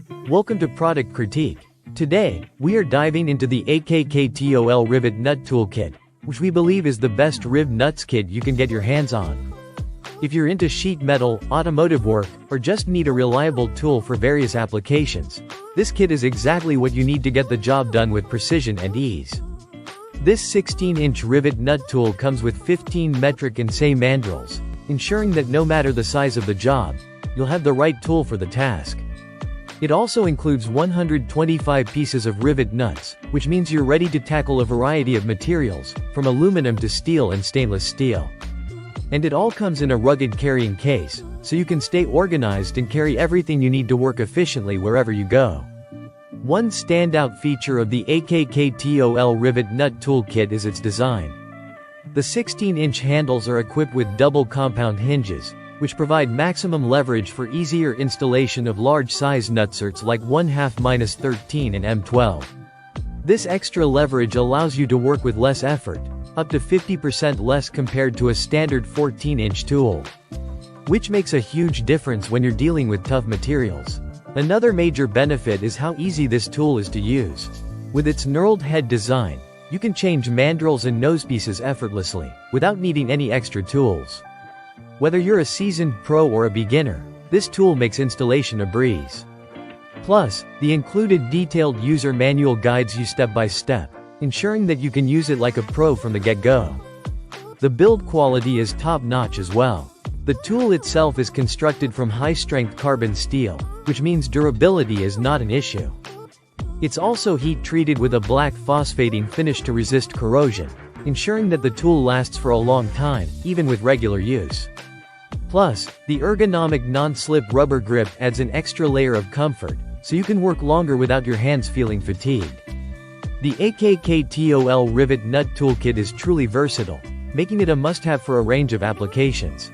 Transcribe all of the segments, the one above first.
Welcome to Product Critique. Today, we are diving into the AKKTOL Rivet Nut Toolkit, which we believe is the best Rev Nuts kit you can get your hands on. If you're into sheet metal, automotive work, or just need a reliable tool for various applications, this kit is exactly what you need to get the job done with precision and ease. This 16-inch rivet nut tool comes with 15 metric and say mandrels, ensuring that no matter the size of the job, you'll have the right tool for the task. It also includes 125 pieces of rivet nuts, which means you're ready to tackle a variety of materials, from aluminum to steel and stainless steel. And it all comes in a rugged carrying case, so you can stay organized and carry everything you need to work efficiently wherever you go. One standout feature of the AKKTOL Rivet Nut Toolkit is its design. The 16-inch handles are equipped with double compound hinges, which provide maximum leverage for easier installation of large-size nutserts like 1/13 and M12. This extra leverage allows you to work with less effort, up to 50% less compared to a standard 14-inch tool. Which makes a huge difference when you're dealing with tough materials. Another major benefit is how easy this tool is to use. With its knurled head design, you can change mandrels and nosepieces effortlessly, without needing any extra tools. Whether you're a seasoned pro or a beginner, this tool makes installation a breeze. Plus, the included detailed user manual guides you step by step, ensuring that you can use it like a pro from the get-go. The build quality is top-notch as well. The tool itself is constructed from high-strength carbon steel, which means durability is not an issue. It's also heat-treated with a black phosphating finish to resist corrosion, ensuring that the tool lasts for a long time, even with regular use. Plus, the ergonomic non-slip rubber grip adds an extra layer of comfort, so you can work longer without your hands feeling fatigued. The AKKTOL Rivet Nut Toolkit is truly versatile, making it a must-have for a range of applications.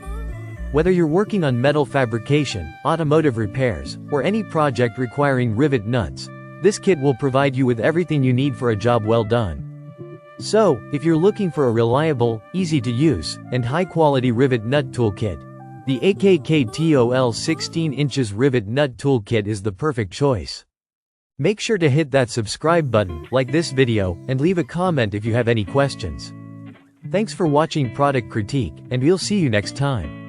Whether you're working on metal fabrication, automotive repairs, or any project requiring rivet nuts, this kit will provide you with everything you need for a job well done. So, if you're looking for a reliable, easy-to-use, and high-quality rivet nut toolkit, the AKKTOL 16 inches Rivet Nut Toolkit is the perfect choice. Make sure to hit that subscribe button, like this video, and leave a comment if you have any questions. Thanks for watching Product Critique, and we'll see you next time.